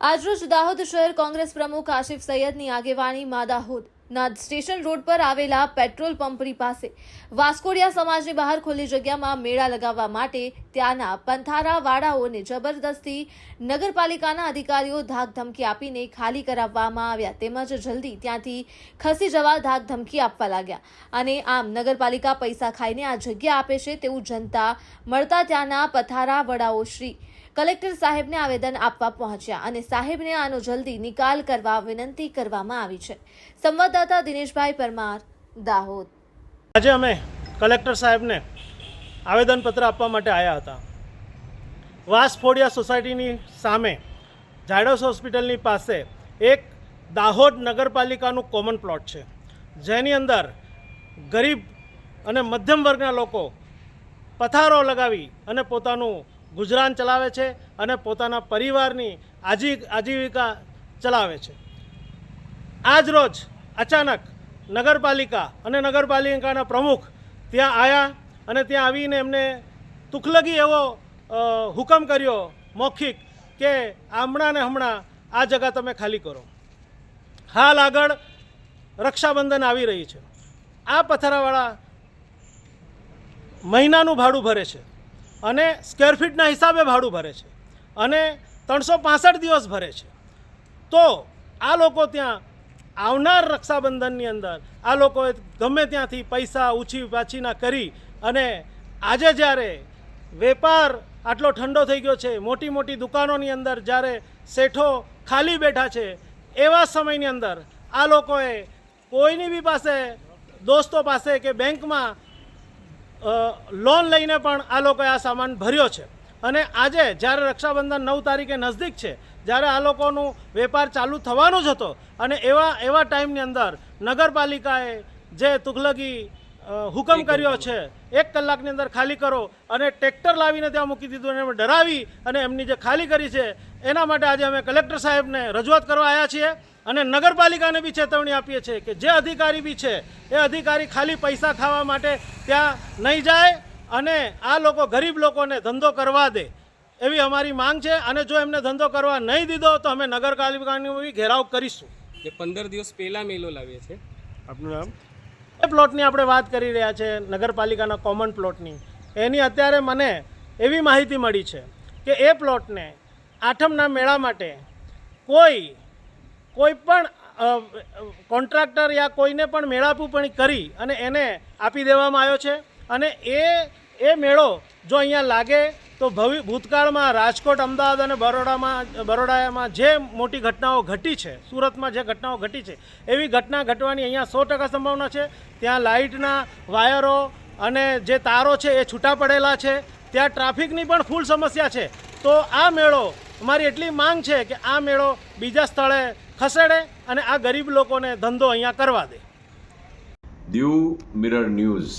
આજરોજ દાહોદ શહેર કોંગ્રેસ પ્રમુખ આસિફ સૈયદની આગેવાનીમાં દાહોદના સ્ટેશન રોડ પર આવેલા પેટ્રોલ પંપની પાસે વાસ્કોડિયા સમાજની બહાર ખુલ્લી જગ્યામાં મેળા લગાવવા માટે ત્યાંના પંથારાવાળાઓને જબરદસ્તી નગરપાલિકાના અધિકારીઓ ધાકધમકી આપીને ખાલી કરાવવામાં આવ્યા તેમજ જલ્દી ત્યાંથી ખસી જવા ધાકધમકી આપવા લાગ્યા અને આમ નગરપાલિકા પૈસા ખાઈને આ જગ્યા આપે છે તેવું જનતા મળતા ત્યાંના પથારાવાળાઓ શ્રી કલેક્ટર સાહેબને આવેદન આપવા પહોંચ્યા અને સાહેબને આનો જલ્દી નિકાલ કરવા વિનંતી કરવામાં આવી છે। સંવાદદાતા દિનેશભાઈ પરમાર, દાહોદ। આજે અમે કલેક્ટર સાહેબને આવેદનપત્ર આપવા માટે આવ્યા હતા। વાસફોડિયા સોસાયટીની સામે ઝાયડસ હોસ્પિટલની પાસે એક દાહોદ નગરપાલિકાનું કોમન પ્લોટ છે, જેની અંદર ગરીબ અને મધ્યમ વર્ગના લોકો પથારો લગાવી અને પોતાનું ગુજરાન ચલાવે છે અને પોતાના પરિવારની આજીવિકા ચલાવે છે। આજ રોજ અચાનક નગરપાલિકા અને નગરપાલિકાના પ્રમુખ ત્યાં આવ્યા અને ત્યાં આવીને એમને તુખલગી એવો હુકમ કર્યો મૌખિક કે હમણાં ને હમણાં આ જગ્યા તમે ખાલી કરો। હાલ આગળ રક્ષાબંધન આવી રહી છે। આ પથારાવાળા મહિનાનું ભાડું ભરે છે અને સ્ક્વેર ફીટના હિસાબે ભાડું ભરે છે અને 365 દિવસ ભરે છે। તો આ લોકો ત્યાં આવનાર રક્ષાબંધનની અંદર આ લોકોએ ગમે ત્યાંથી પૈસા ઉછી પાછીના કરી અને આજે જ્યારે વેપાર આટલો ઠંડો થઈ ગયો છે, મોટી મોટી દુકાનોની અંદર જ્યારે શેઠો ખાલી બેઠા છે, એવા સમયની અંદર આ લોકોએ કોઈની બી પાસે દોસ્તો પાસે કે બેંકમાં લોન લઈને પણ આ લોકોએ આ સામાન ભર્યો છે અને આજે જ્યારે રક્ષાબંધન 9 તારીખે નજદીક છે, જ્યારે આ લોકોનું વેપાર ચાલુ થવાનો જ હતો અને એવા ટાઈમની અંદર નગરપાલિકાએ જે તુગલકી હુકમ કર્યો છે 1 કલાકની અંદર ખાલી કરો અને ટ્રેક્ટર લાવીને ત્યાં મૂકી દીધું અને ડરાવી અને એમની જે ખાલી કરી છે એના માટે આજે અમે કલેક્ટર સાહેબને રજૂઆત કરવા આવ્યા છીએ અને નગરપાલિકાને બી ચેતવણી આપીએ છીએ કે જે અધિકારી બી છે એ અધિકારી ખાલી પૈસા ખાવા માટે ત્યાં નહીં જાય અને આ લોકો ગરીબ લોકોને ધંધો કરવા દે એવી અમારી માંગ છે। અને જો એમને ધંધો કરવા નહીં દીધો તો અમે નગરપાલિકાનો બી ઘેરાવ કરીશું। એ 15 દિવસ પહેલાં મેલો લાવીએ છીએ। આપનું નામ? એ પ્લોટની આપણે વાત કરી રહ્યા છે, નગરપાલિકાના કોમન પ્લોટની। એની અત્યારે મને એવી માહિતી મળી છે કે એ પ્લોટને આઠમના મેળા માટે કોઈ પણ કોન્ટ્રાક્ટર યા કોઈને પણ મેળાપું પણ કરી અને એને આપી દેવામાં આવ્યો છે અને એ મેળો જો અહીંયા લાગે તો ભૂતકાળમાં રાજકોટ, અમદાવાદ અને બરોડામાં જે મોટી ઘટનાઓ ઘટી છે, સુરતમાં જે ઘટનાઓ ઘટી છે, એવી ઘટના ઘટવાની અહીંયા 100% સંભાવના છે। ત્યાં લાઇટના વાયરો અને જે તારો છે એ છૂટા પડેલા છે, ત્યાં ટ્રાફિકની પણ ફૂલ સમસ્યા છે। તો આ મેળો અમારી એટલી માંગ છે કે આ મેળો બીજા સ્થળે ખસેડે અને આ ગરીબ લોકોને ધંધો અહીંયા કરવા દે। દીવ મિરર ન્યૂઝ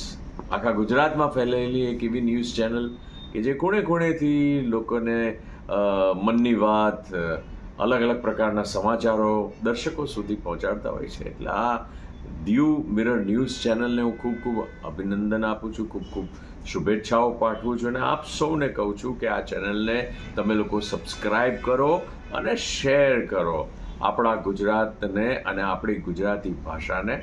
આખા ગુજરાતમાં ફેલાયેલી એક એવી ન્યૂઝ ચેનલ કે જે ખૂણેથી લોકોને મનની વાત, અલગ અલગ પ્રકારના સમાચારો દર્શકો સુધી પહોંચાડતા હોય છે। એટલે આ દીવ મિરર ન્યૂઝ ચેનલને હું ખૂબ ખૂબ અભિનંદન આપું છું, ખૂબ ખૂબ શુભેચ્છાઓ પાઠવું છું અને આપ સૌને કહું છું કે આ ચેનલને તમે લોકો સબસ્ક્રાઈબ કરો અને શેર કરો। આપણા ગુજરાતને અને આપણી ગુજરાતી ભાષાને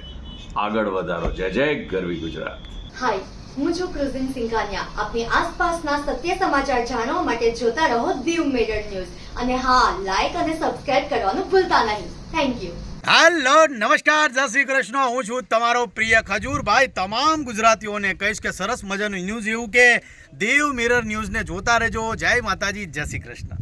આગળ વધારો। જય જય ગરવી ગુજરાત। હાય, હું છું ક્રુઝિન સિંઘાનિયા। આપની આસપાસના સત્ય સમાચાર જાણવા માટે જોતા રહો દીવ મિરર ન્યૂઝ અને હા, લાઈક અને સબસ્ક્રાઇબ કરવાનું ભૂલતા નહીં। Thank you. હેલો, નમસ્કાર, જય શ્રી કૃષ્ણ। હું છું તમારો પ્રિય ખજૂરભાઈ। તમામ ગુજરાતીઓને કહીશ કે સરસ મજાનું ન્યૂઝ એવું કે દીવ મિરર ન્યૂઝને જોતા રહેજો। જય માતાજી, જય શ્રી કૃષ્ણ।